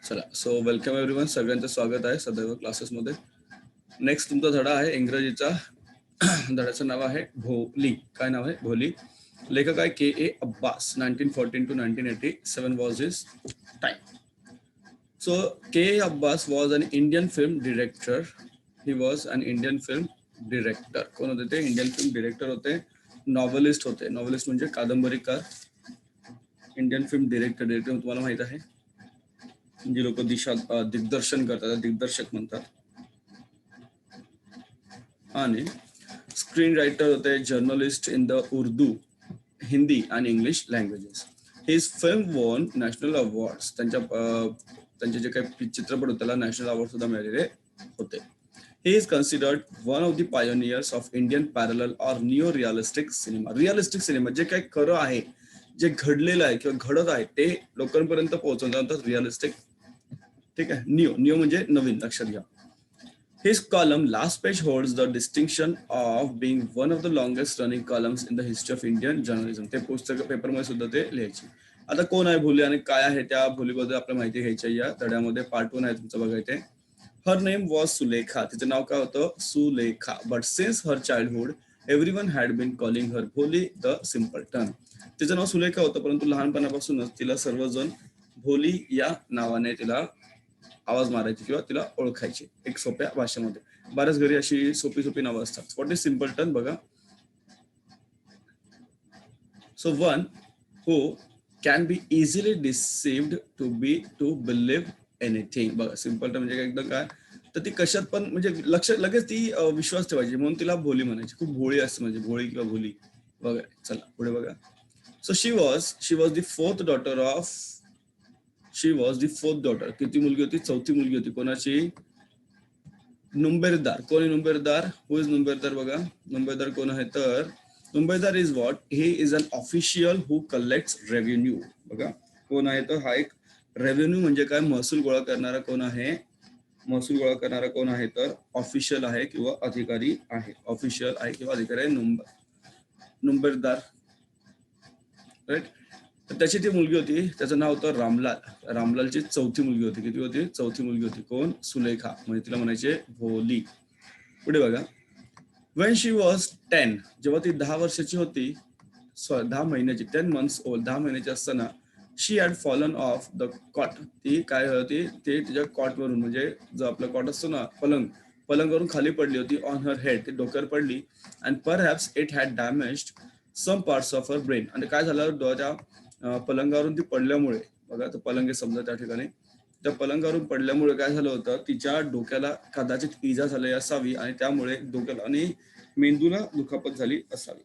चला so welcome everyone. सगळ्यांचं स्वागत आहे सदैव क्लासेसमध्ये. नेक्स्ट तुमचा धडा आहे इंग्रजीचा. धड्याचं नाव आहे भोली. काय नाव आहे? भोली. लेखक आहे K.A. Abbas. 1914 to 1987 was his time. So K.A. Abbas was an Indian film director. He was an Indian film director. कोण होते ते? इंडियन फिल्म डिरेक्टर होते. नॉव्हलिस्ट होते. नॉव्हलिस्ट म्हणजे कादंबरीकार. Indian film director. डिरेक्टर तुम्हाला माहित आहे, जी लोक दिग्दर्शन करतात दिग्दर्शक म्हणतात. आणि स्क्रीन रायटर होते, journalist in the Urdu, Hindi आणि English languages. His film won national awards. त्यांचे जे काही चित्रपट होते त्याला नॅशनल अवॉर्ड सुद्धा मिळालेले होते. He is considered one of the pioneers of Indian parallel or neo realistic cinema. Realistic cinema जे काही खरं आहे, जे घडलेलं आहे किंवा घडत आहे ते लोकांपर्यंत पोहोचवतात रिअलिस्टिक. ठीक आहे. निओ म्हणजे नवीन, लक्षात घ्या. His column Last Page holds the distinction of being one of the longest running columns in the history of Indian journalism. ते पुस्तक पेपरमध्ये सुद्धा ते लिहायचे. आता कोण आहे भोली आणि काय आहे त्या भोलीबद्दल आपल्याला माहिती घ्यायची या धड्यामध्ये. पार्ट 1 आहे तुमचं बघायचे. Her name was Sulekha. तिचं नाव काय होतं? Sulekha. But since her childhood everyone had been calling her Bholi the सिम्पल्टन. तिचं नाव सुलेखा होतं, परंतु लहानपणापासूनच तिला सर्वजण भोली या नावाने तिला आवाज मारायची किंवा तिला ओळखायची एक सोप्या भाषेमध्ये. बऱ्याच घरी अशी सोपी सोपी नावं असतात. व्हॉट इज सिम्पल्टन बघा. So one who can be easily deceived to believe anything. बघा सिम्पल्टन म्हणजे एकदम काय, तर ती कशात पण म्हणजे लगेच ती विश्वास ठेवायची, म्हणून तिला भोली म्हणायची. खूप भोळी असते, म्हणजे भोळी किंवा भोली वगैरे. चला पुढे बघा. So she was the fourth daughter of. She was the fourth daughter. किती मुलगी होती? चौथी मुलगी होती. कोणाची? नुंबेरदार. कोण आहे नुंबेरदार? हु इज नुंबेरदार? बघा नुंबेरदार कोण आहे तर numberdar is what? He is an official who collects revenue. बघा कोण आहे तर हा एक रेव्हेन्यू म्हणजे काय, महसूल गोळा करणारा कोण आहे? महसूल गोळा करणारा कोण आहे तर ऑफिशियल आहे किंवा अधिकारी आहे. ऑफिशियल आहे किंवा अधिकारी आहे नुंबेरदार. राईट. तर त्याची ती मुलगी होती, त्याचं नाव होतं रामलाल. रामलालची चौथी मुलगी होती. किती होती? चौथी मुलगी होती. कोण? सुलेखा. म्हणजे तिला म्हणायचे भोली. पुढे बघा. वेन शी वॉज 10, जेव्हा ती 10 वर्षाची होती, 10 महिन्याची, 10 months ओल्ड, 10 महिन्याची असताना she had fallen off the cot. ती काय होती? ते तिच्या कॉटवरून, म्हणजे जो आपला कॉट असतो ना, पलंगावरून खाली पडली होती. ऑन हर हेड, ती डोक्यावर पडली. And perhaps it had damaged some parts of her brain. आणि काय झालं, त्या पलंगावरून ती पडल्यामुळे, बघा तर पलंग समजा त्या ठिकाणी, त्या पलंगावरून पडल्यामुळे काय झालं होतं, तिच्या डोक्याला कदाचित इजा झाली असावी आणि त्यामुळे डोक्याला आणि मेंदूला दुखापत झाली असावी.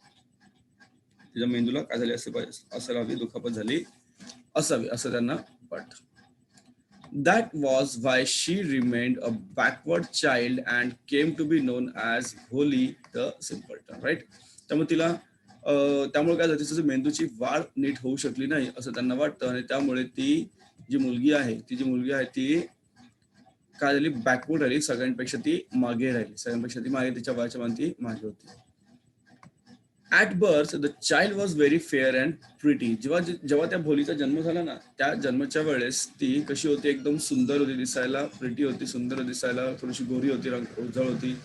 तिच्या मेंदूला काय झाली असावी, दुखापत झाली असावी असं त्यांना वाटतं. That was why she remained a backward child and came to be known as Bholi the Simpleton, right? त्यामुळे काय झालं, तिचं मेंदूची वाढ नीट होऊ शकली नाही असं त्यांना वाटतं आणि त्यामुळे ती जी मुलगी आहे ती काय झाली, बॅकवर्ड राहिली. सगळ्यांपेक्षा ती मागे राहिली. तिच्या वयाच्या मान ती मागे होती. At birth the child was very fair and pretty. जेव्हा त्या भोलीचा जन्म झाला ना, त्या जन्माच्या वेळेस ती कशी होती? एकदम सुंदर होती दिसायला, प्रिटी होती, सुंदर दिसायला, थोडीशी गोरी होती, उजळ होती.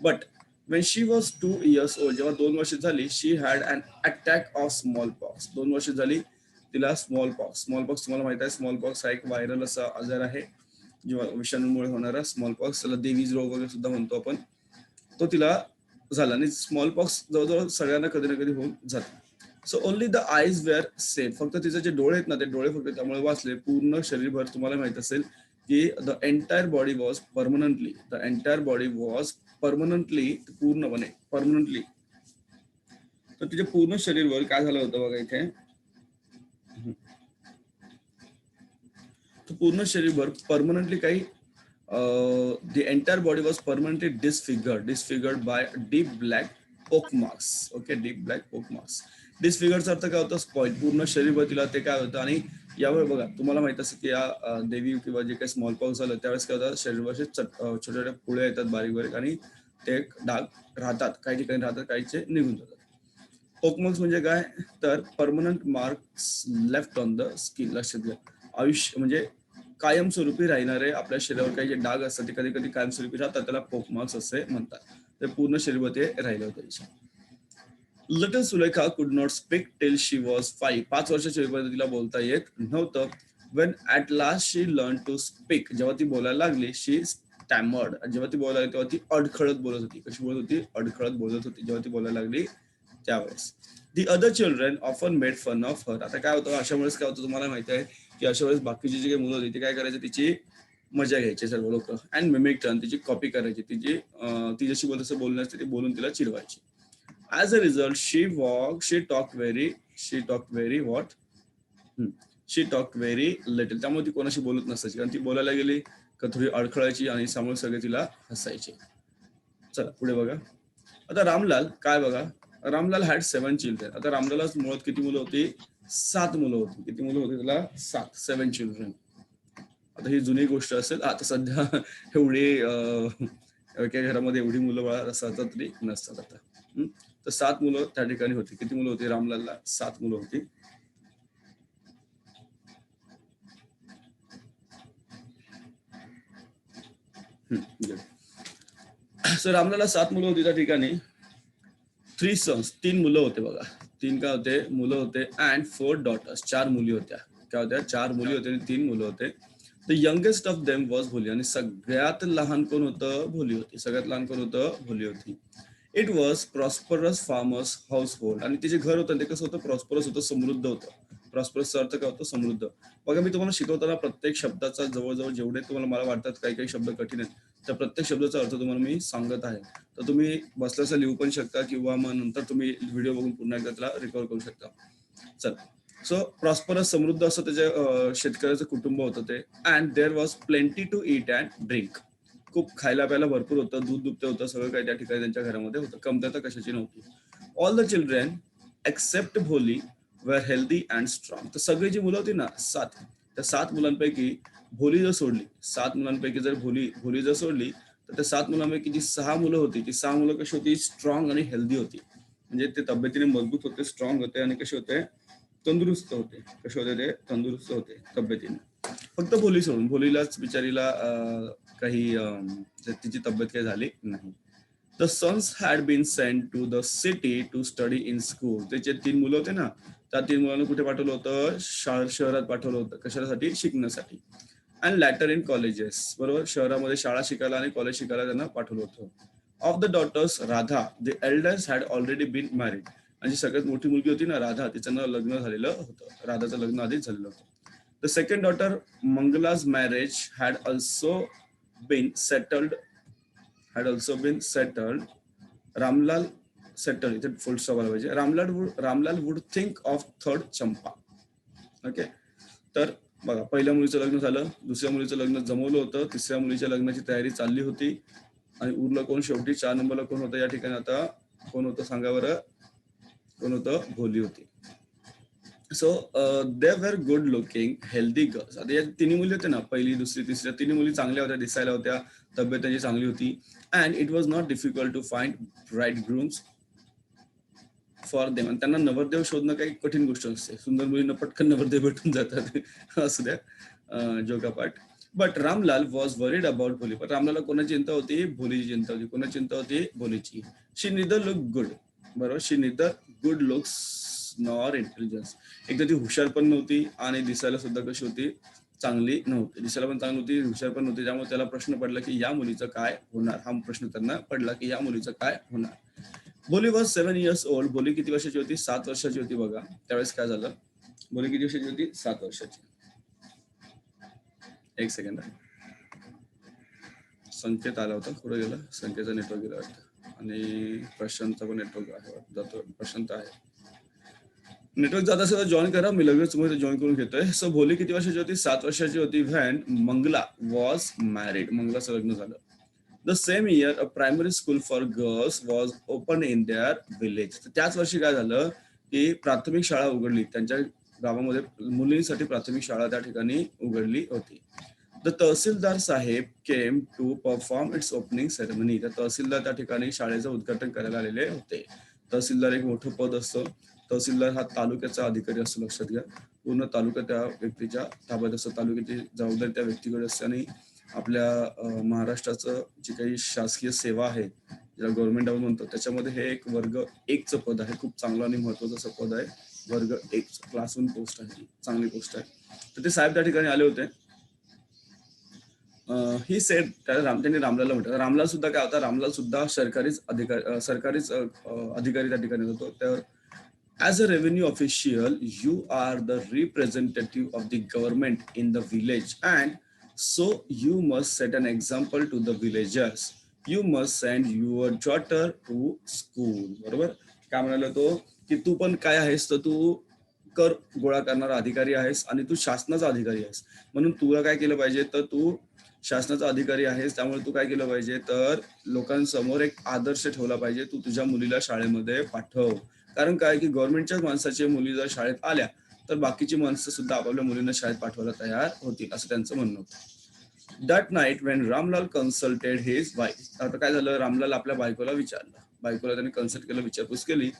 But when she was 2 years old, जेव्हा 2 वर्ष झाली, she had an attack of smallpox. 2 वर्ष झाली तिला स्मॉल पॉक्स तुम्हाला माहित आहे, स्मॉल पॉक्स हा एक व्हायरल असा आजार आहे, जेव्हा विषाणूमुळे होणारा स्मॉल पॉक्स, त्याला देवीज रोग वगैरे सुद्धा म्हणतो आपण. तो तिला झाला. आणि स्मॉल पॉक्स जवळजवळ सगळ्यांना कधी ना कधी होऊन जाते. So only the eyes were safe. फक्त तिचे जे डोळे आहेत ना, ते डोळे फक्त त्यामुळे वाचले. पूर्ण शरीरभर तुम्हाला माहित असेल की the entire body was permanently, पूर्णपणे परमनंटली. तर तिच्या पूर्ण शरीरभर काय झालं होतं बघा इथे. पूर्ण शरीरभर परमनंटली काही the entire body was permanently disfigured by deep black pock marks. Okay, deep black pock marks. Disfigured अर्थ काय होतं? स्पॉइल. पूर्ण शरीरभर तिला ते काय होतं. आणि यावेळी बघा तुम्हाला माहित असतं की या देवी किंवा जे काही स्मॉल पॉक्स झालं त्यावेळेस काय होतं, शरीरभर छोट्या छोट्या पुळ्या येतात, बारीक बारीक, आणि ते डाग राहतात, काही ठिकाणी राहतात, काहीचे निघून जातात. पोकमार्क्स म्हणजे काय तर permanent marks left on the skin. लक्षात घ्या. आयुष्य म्हणजे कायमस्वरूपी राहणारे आपल्या शरीरावर काही जे डाग असतात ते कधी कधी कायमस्वरूपी राहतात, त्याला पोक मार्क्स असे म्हणतात. ते पूर्ण शरीरभर ते राहिले होते तिच्या. Little Sulekha could not speak till she was 5 वर्षाची होईपर्यंत तिला बोलता येत नव्हतं. When at last she learn to speak, जेव्हा ती बोलायला लागली, शी स्टॅमर्ड, जेव्हा ती बोलायला लागली तेव्हा ती अडखळत बोलत होती. कशी बोलत होती? अडखळत बोलत होती जेव्हा ती बोलायला लागली त्यावेळेस. The other children often made fun of her. आता काय होतं अशा वेळेस, काय होतं तुम्हाला माहिती आहे की अशा वेळेस बाकीची जी काही मुलं होती ती काय करायची, तिची मजा घ्यायची सर्व लोक, अँड मिमिक टर्न, तिची कॉपी करायची, ती जशी बोलत तसं बोलणं असते ते बोलून तिला चिडवायची. As a result, she talked what? Hmm. She talked very little. त्यामुळे ती कोणाशी बोलत नसायची, कारण ती बोलायला गेली का थोडी अडखळायची आणि समोर सगळे तिला हसायचे. चला पुढे बघा. आता रामलाल काय बघा, रामलाल हॅड 7 चिल्ड्रन. आता रामलाला मुळात किती मुलं होती? 7 मुलं होती. किती मुलं होती त्याला? 7 चिल्ड्रन. आता ही जुनी गोष्ट असेल, आता सध्या एवढी एका घरामध्ये एवढी मुलं बाळा असतात तरी नसतात आता. तर 7 मुलं त्या ठिकाणी होती. किती मुलं होती रामलालला? 7 मुलं होती. सो रामलालला 7 मुलं होती त्या ठिकाणी. 3 सन्स, 3 मुलं होते बघा. 3 काय होते? मुलं होते. अँड 4 डॉटर्स, 4 मुली होत्या. काय होत्या? 4 मुली होत्या आणि 3 मुलं होते. The youngest of them was भोली, आणि सगळ्यात लहान कोण होतं? भोली होती. सगळ्यात लहान कोण होतं? भोली होती. It was prosperous farmers house hold, आणि ते जे घर होतं ते कसं होतं? प्रॉस्परस होतं, समृद्ध होतं. प्रॉस्परसचा अर्थ काय होतं? समृद्ध. बघा मी तुम्हाला शिकवताना प्रत्येक शब्दाचा जवळजवळ जेवढे तुम्हाला मला वाटतात काही काही शब्द कठीण आहेत, त्या प्रत्येक शब्दाचा अर्थ तुम्हाला मी सांगत आहे. तर तुम्ही बसल्याचं लिहू पण शकता किंवा मग नंतर तुम्ही व्हिडिओ बघून पुन्हा एकदा त्याला रिकव्हर करू शकता. चल, सो प्रॉस्परस, समृद्ध असं त्याच्या शेतकऱ्याचं कुटुंब होतं ते. And there was plenty to eat and drink. खूप खायला प्यायला भरपूर होतं, दूध दुभतं होतं, सगळं काही त्या ठिकाणी त्यांच्या घरामध्ये होतं. कमतरता कशाची नव्हती. ऑल द चिल्ड्रेन एक्सेप्ट भोली वर हेल्दी अँड स्ट्रॉंग. तर सगळी जी मुलं होती ना 7, त्या 7 मुलांपैकी भोली जर सोडली, 7 मुलांपैकी जर भोली जर सोडली, तर त्या 7 मुलांपैकी जी 6 मुलं होती, ती 6 मुलं कशी होती? स्ट्रॉंग आणि हेल्दी होती. म्हणजे ते तब्येतीने मजबूत होते, स्ट्रॉंग होते आणि कसे होते? तंदुरुस्त होते. कसे होते ते? तंदुरुस्त होते तब्येतीने. फक्त भोली सोडून, भोलीलाच बिचारीला काही तिची तब्येत काही झाली नाही. The sons had been sent to the city to study in school. त्याचे 3 मुलं होते ना, त्या 3 मुलांना कुठे पाठवलं होतं? शहरात पाठवलं होतं. कशासाठी? शिकण्यासाठी. अँड लॅटर इन कॉलेजेस, बरोबर, शहरामध्ये शाळा शिकायला आणि कॉलेज शिकायला त्यांना पाठवलं होतं. Of the daughters Radha, the elders had already been married. आणि सगळ्यात मोठी मुलगी होती ना राधा, तिचं लग्न झालेलं होतं. राधाचं लग्न आधीच झालेलं होतं. The second daughter Mangala's marriage had also been settled. Ramlal settle, इथे फुल स्टॉप आला पाहिजे. Ramlal would think of third Champa. Okay, तर बघा, पहिल्या मुलीचं लग्न झालं, दुसऱ्या मुलीचं लग्न जमवलं होतं, तिसऱ्या मुलीच्या लग्नाची तयारी चालली होती, आणि उरलं कोण शेवटी? 4 नंबरला कोण होतं या ठिकाणी? आता कोण होतं सांगा बरं? कोण होतं? भोली होती. So they were good looking healthy girls. आता या 3 मुली होत्या ना, पहिली, दुसरी, तिसऱ्या 3 मुली चांगल्या होत्या, दिसायला होत्या, तब्येत त्यांची चांगली होती. And it was not difficult to find bright grooms for them. आणि त्यांना नवरदेव शोधणं काही कठीण गोष्ट नसते. सुंदर मुलींना पटकन नवरदेव भेटून जातात. असू द्या, जोकापाट. But Ramlal was worried about Bholi. पण रामलालला कोणाची चिंता होती? भोलीची चिंता होती. कोणाची चिंता होती? भोलीची. शी निदर लुक गुड, बरोबर, शी निदर गुड लुक्स नॉर इंटेलिजन्स. एकदा ती हुशार पण नव्हती आणि दिसायला सुद्धा कशी होती? चांगली नव्हती. दिसायला पण चांगली नव्हती, हुशार पण नव्हती. त्यामुळे त्याला प्रश्न पडला की या मुलीचं काय होणार? हा प्रश्न त्यांना पडला की या मुलीचं काय होणार? भोली वॉज 7 years old. भोली किती वर्षाची होती? 7 वर्षाची होती. बघा त्यावेळेस काय झालं? भोली किती वर्षाची होती? 7 वर्षाची. एक सेकंड, संकेत आला होता, पुढे गेला, संकेतचा नेटवर्क गेला वाटतं, आणि प्रशांतचा पण नेटवर्क आहे जातो. प्रशांत आहे, नेटवर्क जात असेल तर जॉईन करा, मी लगेच तुम्हाला जॉईन करून घेतोय. सो भोली किती वर्षाची होती? 7 वर्षाची होती. When Mangala was married. मंगलाचं लग्न झालं. The same year a primary school for girls was open in their village. त्याच वर्षी काय झालं की प्राथमिक शाळा उघडली त्यांच्या गावामध्ये. मुलींसाठी प्राथमिक शाळा त्या ठिकाणी उघडली होती. The tahsildar saheb came to perform its opening ceremony. त्या तहसीलदार त्या ठिकाणी शाळेचं उद्घाटन करायला आलेले होते. तहसीलदार एक मोठं पद असतं. तहसीलदार हा तालुक्याचा अधिकारी असतो, लक्षात घ्या. पूर्ण तालुका त्या व्यक्तीच्या ताब्यात असतो, तालुक्याची जबाबदारी त्या व्यक्तीकडे असते आणि आपल्या महाराष्ट्राचं जी काही शासकीय सेवा आहे ज्याला गव्हर्नमेंट आपण म्हणतो त्याच्यामध्ये हे एक वर्ग 1चं पद आहे. खूप चांगलं आणि महत्वाचं असं पद आहे. वर्ग 1 क्लास 1 पोस्ट आहे, चांगली पोस्ट आहे. तर ते साहेब त्या ठिकाणी आले होते. ही सेड त्यांनी रामलालला म्हटलं. रामलाल सुद्धा काय होता, रामलाल सुद्धा सरकारीच अधिकारी त्या ठिकाणी होतो. तर as a revenue official you are the representative of the government in the village and so you must set an example to the villagers. You must send your daughter to school. बरोबर. काय म्हणाला तो, की तू पण काय आहेस, तर तू कर गोळा करणारा अधिकारी आहेस आणि तू शासनाचा अधिकारी आहेस. म्हणून तुला काय केलं पाहिजे, तर तू शासनाचा अधिकारी आहेस, त्यामुळे तू काय केलं पाहिजे, तर लोकांसमोर एक आदर्श ठेवला पाहिजे. तू तुझ्या मुलीला शाळेमध्ये पाठव. कारण काय, की गव्हर्नमेंटच्याच माणसाच्या मुली जर शाळेत आल्या तर बाकीची माणसं सुद्धा आपापल्या मुलींना शाळेत पाठवायला तयार होतील, असं त्यांचं म्हणणं होतं. That night Wien Ramlal consulted his wife. आता काय झालं, रामलाल आपल्या बायकोला विचारलं, बायकोला त्यांनी कन्सल्ट केलं, विचारपूस केली.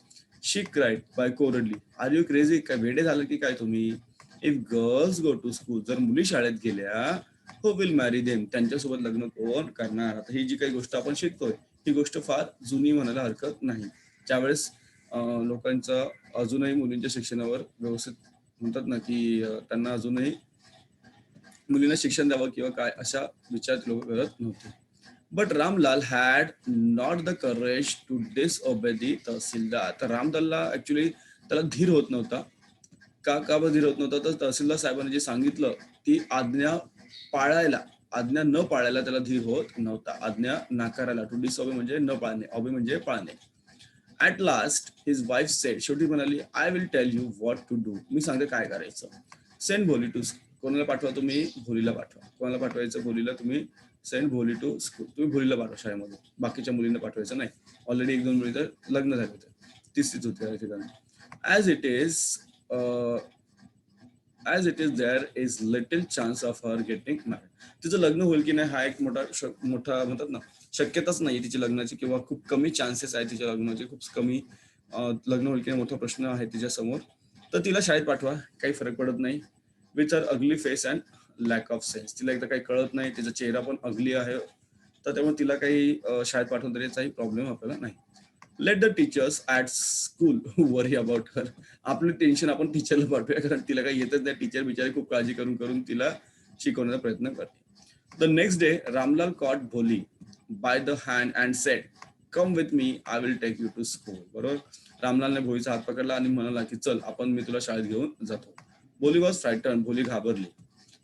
शी क्राईड, बायको ओरडली, आर यू क्रेझी, काय वेडे झालं की काय तुम्ही? If girls go to school, जर मुली शाळेत गेल्या, हु विल मॅरी देम, त्यांच्यासोबत लग्न कोण करणार? आता ही जी काही गोष्ट आपण शिकतोय ही गोष्ट फार जुनी म्हणायला हरकत नाही. त्यावेळेस लोकांचं अजूनही मुलींच्या शिक्षणावर व्यवस्थित म्हणतात ना, की त्यांना अजूनही मुलींना शिक्षण द्यावं किंवा काय अशा विचार लोक करत नव्हते. But Ramlal had not the courage to disobey the tehsildar. तर रामलालला ऍक्च्युली त्याला धीर होत नव्हता. का बरं धीर होत नव्हता, तर तहसीलदार साहेबांनी जे सांगितलं ती आज्ञा न पाळायला त्याला धीर होत नव्हता. आज्ञा नाकारायला, टू डिसओबे म्हणजे न पाळणे, ऑबे म्हणजे पाळणे. At last his wife said, शेवटी म्हणाली, I will tell you what to do, मी सांगते काय करायचं. सेंड भोली टू स्कूल. कोणाला पाठवा तुम्ही? भोलीला पाठवा. कोणाला पाठवायचं? भोलीला. तुम्ही सेंड भोली टू स्कूल, तुम्ही भोलीला पाठवा शाळेमध्ये, बाकीच्या मुलींना पाठवायचं नाही. ऑलरेडी 1-2 मुली तर लग्न झाले होते, तिसरीच होती त्या ठिकाणी. As it is there is little chance of her getting married. तिचं लग्न होईल की नाही हा एक मोठा म्हणतात ना, शक्यताच नाही तिची लग्नाची, किंवा खूप कमी चान्सेस आहे तिच्या लग्नाचे, खूप कमी लग्न होईल की नाही मोठा प्रश्न आहे तिच्या समोर. तर तिला शाळेत पाठवा, काही फरक पडत नाही. With her ugly face and lack of sense, तिला एकदा काही कळत नाही, तिचा चेहरा पण अगली आहे, तर त्यामुळे तिला काही शाळेत पाठवून तरी काही प्रॉब्लेम आपल्याला नाही. Let the teachers at school worry about her. आपलं टेन्शन आपण टीचरला पाठवूया, कारण तिला काही येतच नाही. टीचर बिचारी खूप काळजी करून करून तिला शिकवण्याचा प्रयत्न करते. The next day Ramlal caught Bholi by the hand and said, come with me, I will take you to school. बरोबर. रामलालने भोलीचा हात पकडला आणि म्हणाला की चल आपण, मी तुला शाळेत घेऊन जातो. भोली वॉज फ्रायटन, भोली घाबरली.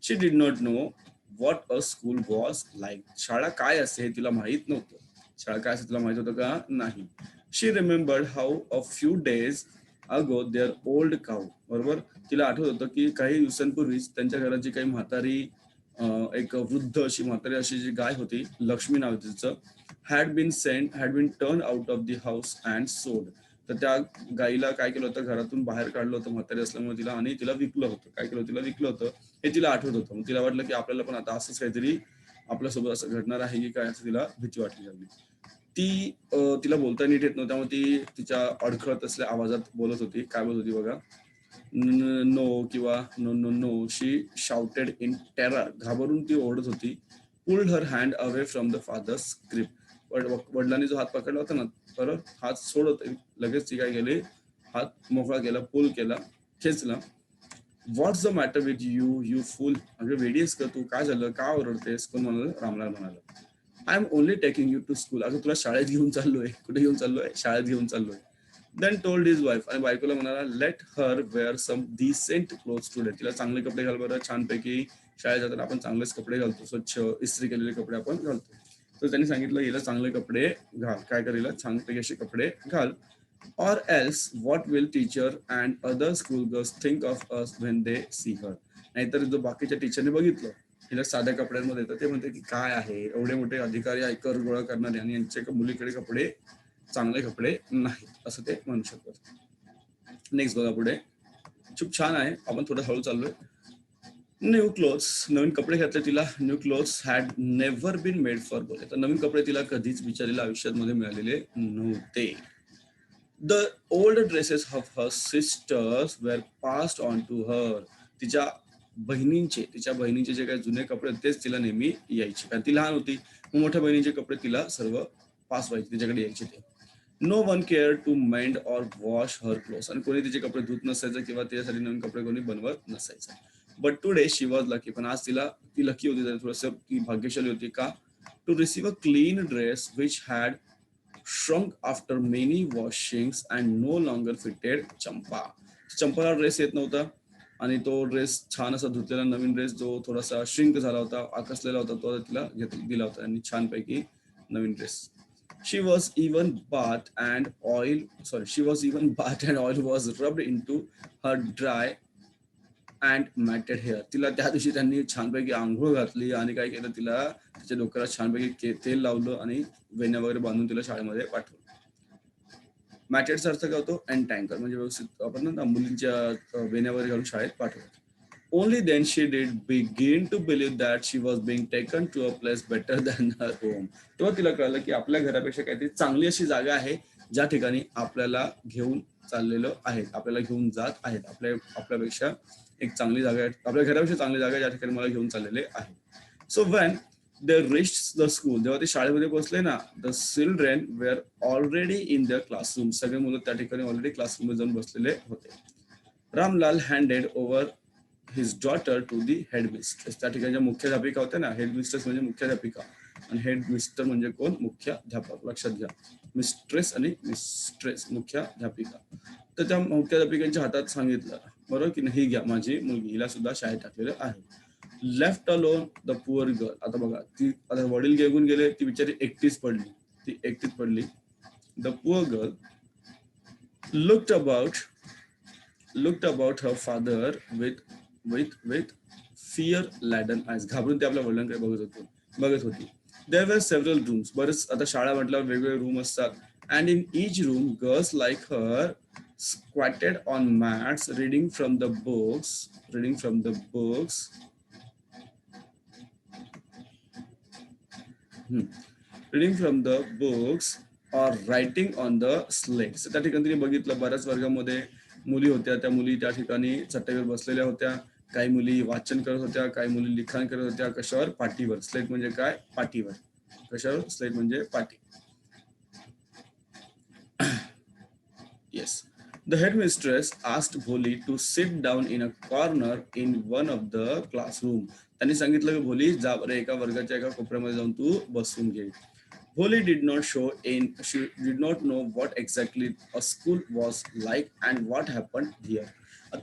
She did not know what a school was like. शाळा काय असते हे तिला माहित नव्हतं. शाळा काय असते तिला माहित होतं का? नाही. She remembered how a few days ago their old cow. बरोबर. तिला आठवत होतं की काही दिवसांपूर्वीच त्यांच्या घराची काही म्हातारी, एक वृद्ध अशी म्हातारी अशी जी गाय होती, लक्ष्मी नाव तिचं, had been turn out of the house and sold. तर त्या गाईला काय केलं होतं, घरातून बाहेर काढलं होतं म्हातारी असल्यामुळे तिला, आणि तिला विकलं होतं. काय केलं, तिला विकलं होतं हे तिला आठवत होतं. मग तिला वाटलं की आपल्याला पण आता असंच काहीतरी आपल्यासोबत असं घडणार आहे की काय, असं तिला भीती वाटली लागली. तिला बोलता नीट येत नव्हतं, त्यामुळे ती तिच्या अडखळत असल्या आवाजात बोलत होती. काय बोलत होती बघा, नो किंवा no no no. She shouted in terror. घाबरून ती ओरडत होती. Pulled her hand away from the father's grip. वडिलांनी जो हात पकडला होता ना, बरोबर, हात सोडत लगेच ती काय केली, हात मोकळा केला, पुल केला, खेचला. What's the matter with you, you fool. अगं वेडी आहेस का तू? काय झालं, का ओरडतेस? कोण म्हणाल? रामलाल म्हणाला, I am only taking you to school. अगं तुला शाळेत घेऊन चाललोय. कुठे घेऊन चाललोय? शाळेत घेऊन चाललोय. देन टोल्ड हिज वाईफ, आणि बायकोला म्हणाला, let her wear some decent clothes today. तिला चांगले कपडे घाल बरं, छानपैकी. शाळेत जाताना आपण चांगलेच कपडे घालतो, स्वच्छ इस्त्री केलेले कपडे आपण घालतो. तर त्यांनी सांगितलं हिला चांगले कपडे घाल. काय करेल? छानपैकी असे कपडे घाल. Or else, what will teacher and other school girls think of us when they see her? नाहीतर जो बाकीच्या टीचरने बघितलं हिला साध्या कपड्यांमध्ये, तर ते म्हणते की काय आहे, एवढे मोठे अधिकारी आयकर गोळा करणारे आणि यांच्या मुलीकडे कपडे, चांगले कपडे नाही, असं ते म्हणू शकतात. नेक्स्ट बघा पुढे, खूप छान आहे, आपण थोडं हळू चाललोय. न्यू क्लोथ्स, नवीन कपडे घातले तिला. New clothes had never been made for Bholi. तर नवीन कपडे तिला कधीच बिचारीला आयुष्यात मध्ये मिळालेले नव्हते. The old dresses of her sisters were passed on to her. तिच्या तिच्या बहिणींचे जे काही जुने कपडे तेच तिला नेहमी यायचे, कारण ती लहान होती. मग मोठ्या बहिणीचे कपडे तिला सर्व पास व्हायचे, तिच्याकडे यायचे ते. No one care to mend or wash her clothes, आणि कोणी तिचे कपडे धुत नसायचं किंवा तिच्यासाठी नवीन कपडे कोणी बनवत नसायचं. But today she was lucky, पण आज ती लकी होती, थोडस ती भाग्यशाली होती. का? To receive a clean dress which had shrunk after many washings and no longer fitted Champa. चंपाला ड्रेस येत नव्हता, आणि तो ड्रेस छान असा धुतलेला नवीन ड्रेस जो थोडासा श्रिंक झाला होता, आकसलेला होता, तो तिला दिला होता, आणि छानपैकी नवीन dress. She was even bath and oil. Sorry, she was even bath and oil was rubbed into her dry and matted hair. तिला त्या दिवशी त्यांनी छानपैकी आंघोळ घातली, आणि काय केलं, तिला तिच्या डोक्याला छानपैकी तेल लावलं आणि वेण्या वगैरे बांधून तिला शाळेमध्ये पाठवलं. मॅटेडचा अर्थ काय होतो? एनटँकर, म्हणजे व्यवस्थित आपण ना मुलींच्या वेण्या वगैरे घालून शाळेत पाठवलं. Only then she did begin to believe that she was being taken to a place better than her home. तेव्हा तिला कळलं की आपल्या घरापेक्षा काहीतरी चांगली अशी जागा आहे, ज्या ठिकाणी आपल्याला घेऊन चाललेलं आहे, आपल्याला घेऊन जात आहेत. आपल्यापेक्षा एक चांगली जागा आहे, आपल्या घरापेक्षा चांगली जागा आहे, ज्या ठिकाणी मला घेऊन चाललेले आहे. So when they reach the school, जेव्हा ते शाळेमध्ये पोहोचले ना, the children were already in the classroom, सगळे मुलं त्या ठिकाणी ऑलरेडी क्लासरूममध्ये जाऊन बसलेले होते. Ramlal handed over his daughter to the head mistress. त्या ठिकाणच्या मुख्याध्यापिका होत्या ना, हेड मिस्ट्रेस म्हणजे मुख्याध्यापिका, आणि हेड मिस्टर म्हणजे कोण? मुख्याध्यापक. लक्षात घ्या, मिस्ट्रेस आणि मिस्ट्रेस मुख्याध्यापिका. तर त्या मुख्याध्यापिकांच्या हातात सांगितलं, बरोबर की नाही, ही घ्या माझी मुलगी, हिला सुद्धा शाळेत टाकलेलं आहे. Left alone the poor girl. आता बघा, ती आता वडील घेऊन गेले, ती बिचारी एकटीच पडली. The poor girl looked about her father with fear laden eyes. घाबरून ते आपल्या वडिलांकडे बघत होती. There were several rooms. बरेच, आता शाळा म्हटल्यावर वेगवेगळे रूम असतात. And in each room girls like her squatted on mats reading from the books reading from the books or writing on the slates. त्या ठिकाणी तिने बघितलं, बऱ्याच वर्गामध्ये मुली होत्या, त्या मुली त्या ठिकाणी चटईवर बसलेल्या होत्या. काही मुली वाचन करत होत्या, काही मुली लिखाण करत होत्या. कशावर? पाटीवर. स्लेट म्हणजे काय? पाटीवर. कशावर? स्लेट म्हणजे पाटी. Yes. The headmistress asked Bholi to sit down in a corner in one of the classroom. त्यांनी सांगितलं की भोली, जा बरं एका वर्गाच्या एका कोपऱ्यामध्ये जाऊन तू बसून घे. Bholi did not know what exactly a school was like and what happened here.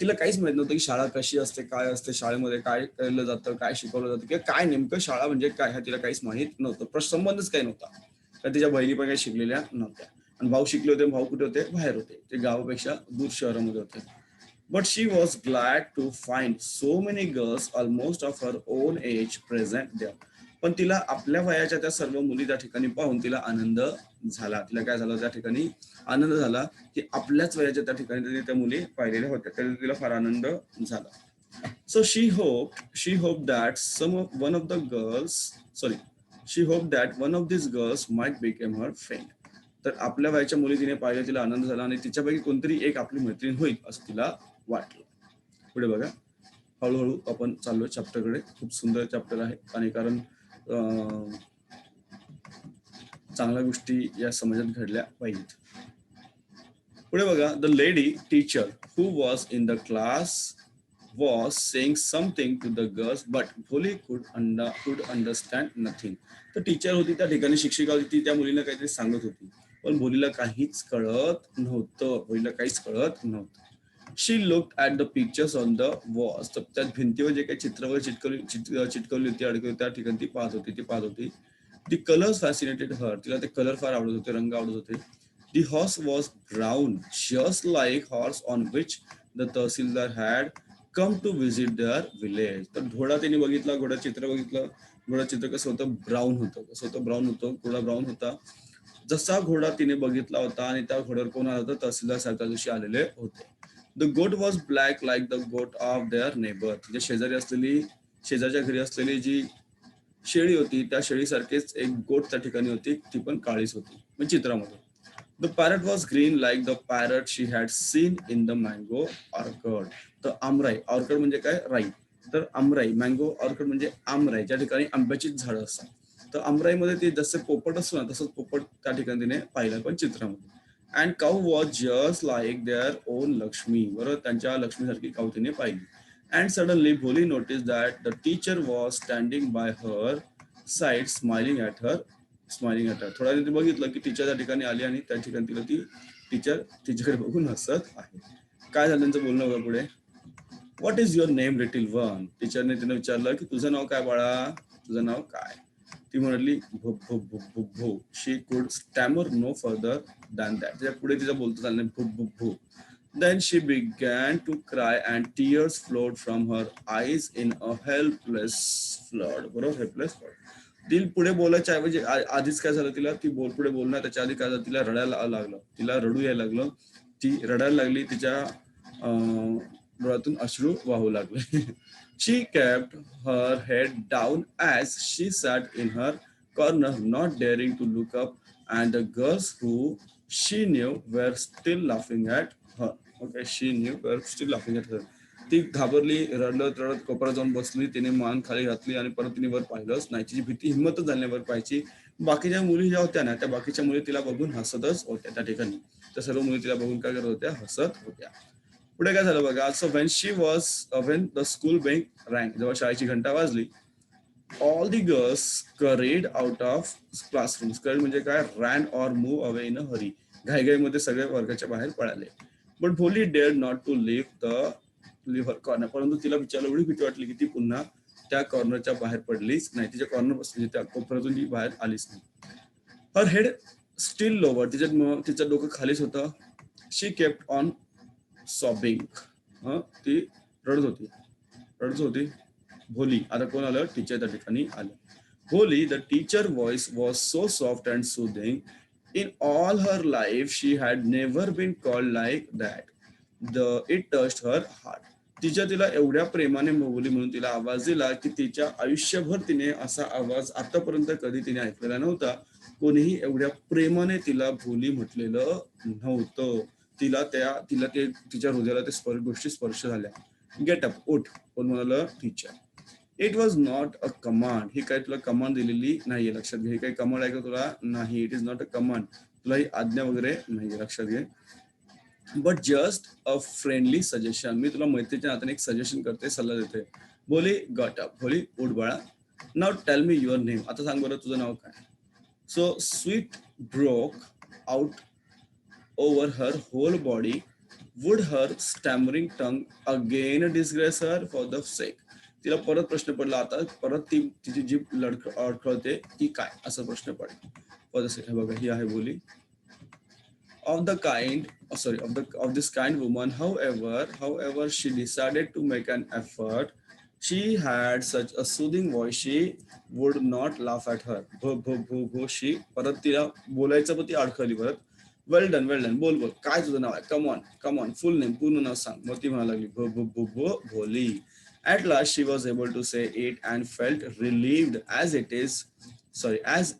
तिला काहीच माहित नव्हतं की शाळा कशी असते, काय असते, शाळेमध्ये काय केलं जातं, काय शिकवलं जातं, किंवा काय नेमकं शाळा म्हणजे काय, हा तिला काहीच माहित नव्हतं. संबंधच काही नव्हता. तर तिच्या बहिणी पण काही शिकलेल्या नव्हत्या, आणि भाऊ शिकले होते. भाऊ कुठे होते? बाहेर होते, ते गावापेक्षा दूर शहरामध्ये होते. But she was glad to find so many girls almost of her own age present there. पण तिला आपल्या वयाच्या त्या सर्व मुली त्या ठिकाणी पाहून तिला आनंद झाला. तिला काय झालं? त्या ठिकाणी आनंद झाला की आपल्याच वयाच्या त्या ठिकाणी त्या मुली पाहिलेल्या होत्या, त्याला तिला फार आनंद झाला. So she hoped that one of these girls might become her friend. तर आपल्या वयाच्या मुली तिने पाहिलं, तिला आनंद झाला, आणि तिच्यापैकी कोणतरी एक आपली मैत्रीण होईल असं तिला वाटलं. पुढे बघा, हळूहळू आपण चाललोय चॅप्टरकडे. खूप सुंदर चॅप्टर आहे, आणि कारण चांगल्या गोष्टी या समाजात घडल्या पाहिजेत. पुढे बघा, the lady teacher who was in the class was saying something to the girls but Bholi could understand nothing. तर टीचर होती त्या ठिकाणी, शिक्षिका होती, ती त्या मुलीला काहीतरी सांगत होती, पण भोलीला काहीच कळत नव्हतं. She looked at the pictures on the walls. तर त्या भिंतीवर जे काही चित्रवर चिटकवली होती, अडकवली, त्या ठिकाणी ती पाहत होती. The colours fascinated her. तिला ते कलर फार आवडत होते, रंग आवडत होते. The horse was brown just like horse on which the tahsildar had come to visit their village. तर घोडा त्यांनी बघितला, घोडा चित्र कसं होतं? ब्राऊन होतं. घोडा ब्राऊन होता. जसा घोडा तिने बघितला होता, आणि त्या घोड्यावर कोण आला होता? तहसीलदार साहेब त्या दिवशी आलेले होते. द गोट वॉज ब्लॅक लाईक द गोट ऑफ देअर नेबर. तिच्या शेजारच्या घरी असलेली जी शेळी होती, त्या शेळीसारखीच एक गोट त्या ठिकाणी होती, ती पण काळीच होती, म्हणजे चित्रामध्ये. The parrot was green like the parrot she had seen in the mango orchard. तर आमराई, ऑर्कड म्हणजे काय, राई. तर आमराई, मँगो ऑर्कड म्हणजे आमराई, ज्या ठिकाणी आंब्याचीच झाडं असतात. तर आमराईमध्ये ते जसे पोपट असतो ना, तसंच पोपट त्या ठिकाणी तिने पाहिलं पण चित्रामध्ये. And cow was just like their own Lakshmi. बरोबर, त्यांच्या लक्ष्मीसारखी काऊ तिने पाहिली. And suddenly Bholi notice that the teacher was standing by her side smiling at her. थोड्या वेळ बघितलं की टीचर त्या ठिकाणी आली आणि त्या ठिकाणी तिला ती टीचर तिच्याकडे बघून हसत आहे. काय झालं त्यांचं बोलणं बघा पुढे. What is your name little one. टीचरने तिने विचारलं की तुझं नाव काय बाळा, तुझं नाव काय. ती म्हणाली भो भो भो भो भो. शी कुड स्टॅमर नो फर्दर दॅन दॅट. त्याच्या पुढे तिचं बोलतं चाललं नाही, भो भो भो. Then she began to cry and tears flowed from her eyes in a helpless flood. बरोबर, helpless flood. ती पुढे बोलायच्या ऐवजी आधीच काय झालं तिला, ती पुढे बोलणार त्याच्या आधी काय झालं, तिला रडायला लागलं, तिला रडू यायला लागलं. ती रडायला लागली, तिच्या डोळ्यातून अश्रू वाहू लागले. She kept her head down as she sat in her corner not daring to look up and the girls who she knew were still laughing at her. Okay, she knew were still laughing at her. ती घाबरली, रडत रडत कोपऱ्यात जाऊन बसली, तिने मान खाली घातली आणि परत तिने वर पाहिलंच नाही. तिची भीती, हिंमतच झाली नाही वर पाहायची. बाकीच्या मुली ज्या होत्या ना, त्या बाकीच्या मुली तिला बघून हसतच होत्या त्या ठिकाणी. त्या सर्व मुली तिला बघून काय करत होत्या, हसत होत्या. पुढे काय झालं बघा. So when the school bell rang, जेव्हा शाळेची घंटा वाजली, all the girls scurried out of classroom. Scurried म्हणजे काय, ran or move away in a hurry. घाईघाईमध्ये सगळे वर्गाच्या बाहेर पळाले. But Bholi dare not to leave her corner. परंतु तिला विचारलं, एवढी भीती वाटली की ती पुन्हा त्या कॉर्नरच्या बाहेर पडलीच नाही. तिच्या कॉर्नर म्हणजे त्या कोपऱ्यातून ती बाहेर आलीच नाही. हर हेड स्टील लोवर. तिचं डोकं खालीच होतं. शी केप्ट ऑन सॉबिंग. ती रडत होती, रडत होती. भोली, आता कोण आलं, टीचर त्या ठिकाणी आलं. Bholi, the teacher voice was so soft and soothing. In all her life she had never been called like that. It touched her heart. तिला एवढ्या प्रेमाने भोली म्हणून तिला आवाज दिला की तिच्या आयुष्यभर तिने असा आवाज आतापर्यंत कधी तिने ऐकलेला नव्हता. कोणीही एवढ्या प्रेमाने तिला भोली म्हटलेलं नव्हतं. तिला ते तिच्या हृदयाला ते गोष्टी स्पर्श झाल्या. गेट अप, उठ. कोण म्हणाल, teacher. It was not a command. ही काही तुला कमांड दिलेली नाहीये, लक्षात घे. ही काही कमांड आहे का तुला, नाही. It is not a command. तुला ही आज्ञा वगैरे नाहीये, लक्षात घे. But just a friendly suggestion. मी तुला मैत्रीच्या नात्याने एक सजेशन करते, सल्ला देते. बोली गॉट अप. बोली उठ बाळा. नाव टेल मी युअर नेम. आता सांग बरं तुझं नाव काय. So sweat broke out over her whole body. Would her stammering tongue again disgrace her for the sake. तिला परत प्रश्न पडला. आता परत तिची जीभ अडखळते की काय, असा प्रश्न पडला. फॉर द सेक. हे बघा, ही आहे बोली. Of the kind, sorry, of this kind woman. However, she decided to make an effort. She had such a soothing voice. She would not laugh at her. भो भो भो भो. She, परत तिला बोलायचं पण ती अडखळली परत. वेल डन, वेल डन. बोल बोल, काय तुझं नाव आहे, कम ऑन, फुल नेम, पूर्ण नाव सांग. मग ती म्हणायला लागली भो भो भो भो भोली. At last she was able to say it and felt relieved as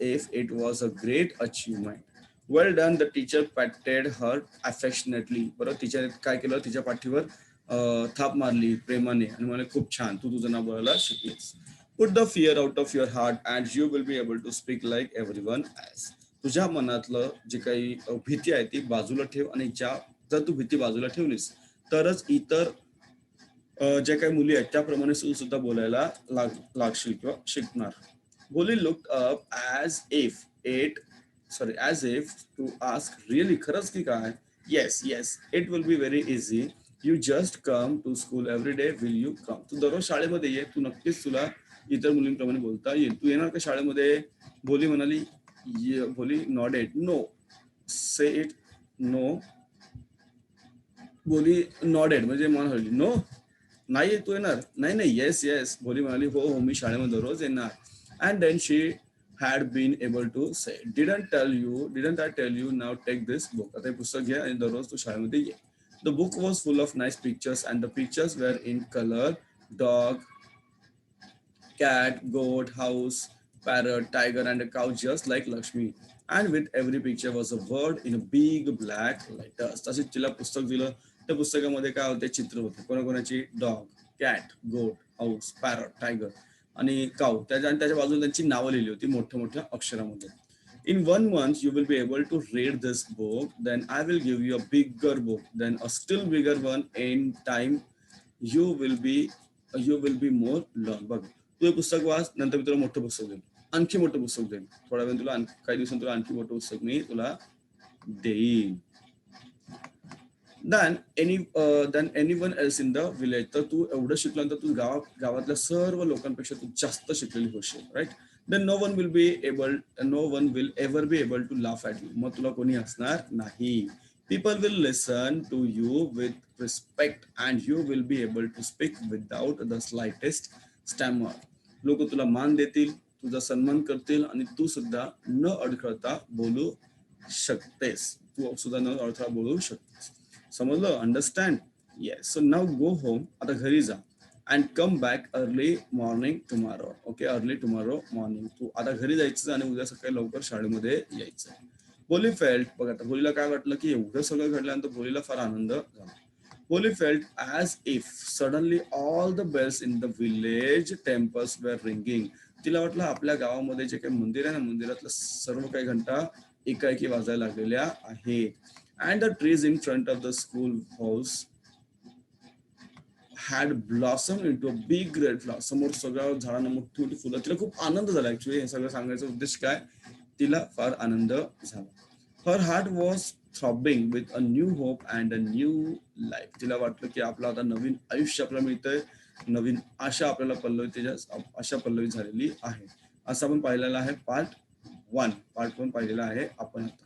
if it was a great achievement. Well done. The teacher patted her affectionately. बरं, टीचर काय केलं, तिच्या पाठीवर थाप मारली प्रेमाने आणि म्हणाले खूप छान, तू तुझं नाव बोलायला शिकलीस. Put the fear out of your heart and you will be able to speak like everyone as. तुझ्या मनातलं जे काही भीती आहे ती बाजूला ठेव, आणि जर तू भीती बाजूला ठेवलीस तरच इतर ज्या काही मुली आहेत त्याप्रमाणे सुद्धा बोलायला लागशील किंवा शिकणार. बोली looked up as if to ask, really, खरंच की काय. Yes, it will be very easy. You just come to school every day. Will you come? तू दररोज शाळेमध्ये ये, तू नक्कीच तुला इतर मुलींप्रमाणे बोलता येईल. तू येणार का शाळेमध्ये. बोली म्हणाली. Bholi nodded. No. Say it. No. Bholi nodded म्हणजे मान हलली. नो, नाही तू येणार. नाही. येस. भोली म्हणाली हो, मी शाळेमध्ये दररोज येणार. And then she had been able to say, didn't I tell you, now take this book. आता हे पुस्तक घे आणि दररोज तू शाळेमध्ये ये. The book was full of nice pictures and the pictures were in color: dog, cat, goat, house, parrot, tiger, and a cow just like Lakshmi. And with every picture was a word in a big black letters. तसेच तिला पुस्तक दिलं. त्या पुस्तकामध्ये काय होते चित्र होते कोणाकोणाची डॉग, कॅट, गोट, हाऊस, पॅरट, टायगर आणि काऊ त्याच्या बाजूला त्यांची नावं लिहिली होती मोठ्या मोठ्या अक्षरामध्ये. In 1 month, you will be able to read this book. Then I will give you a bigger book. Then a still bigger one. In time, you will be you will be more learn. बघ तू हे पुस्तक वाच नंतर मी तुला मोठं पुस्तक देईन आणखी मोठं पुस्तक देईन थोड्या वेळ तुला काही दिवसांनी तुला आणखी मोठं पुस्तक मी तुला देईन. Than anyone else in the village. तर तू एवढं शिकल्यानंतर तू गावातल्या सर्व लोकांपेक्षा तू जास्त शिकलेली होशील right. Then no one will ever be able to laugh at you. मग तुला कोणी हसणार नाही. People will listen to you with respect and you will be able to speak without the slightest stammer. लोक तुला मान देतील, तुझा सन्मान करतील आणि तू सुद्धा न अडखळता बोलू शकतेस. तू सुद्धा न अडथळा बोलू शकतेस. समजलं? Understand? Yes. So now go home. आता घरी जा. And come back early morning tomorrow. Okay, early tomorrow morning. तू आता घरी जायचं आणि उद्या सकाळी लवकर शाळेमध्ये यायचं. बोली फेल्ट. बघा आता बोलीला काय वाटलं की एवढं सगळं घडल्यानंतर बोलीला फार आनंद झाला. Bholi felt as if suddenly all the bells in the village temples were ringing. तिला वाटलं आपल्या गावामध्ये जे काही मंदिर आहे ना मंदिरातल्या सर्व काही घंटा एकाएकी वाजायला लागलेल्या आहेत. And the trees in front of the school house had blossomed into a big red flower. समोर सगळ्या झाडांना मोठी मोठी फुलं. तिला खूप आनंद झाला. ऍक्च्युली हे सगळं सांगायचा उद्देश काय, तिला फार आनंद झाला. Her heart was throbbing with a new hope and a new life. तिला वाटलं की आपलं आता नवीन आयुष्य आपल्याला मिळतंय, नवीन आशा आपल्याला आशा पल्लवी झालेली आहे. असं आपण पाहिलेलं आहे पार्ट 1 पाहिलेला आहे आपण आता.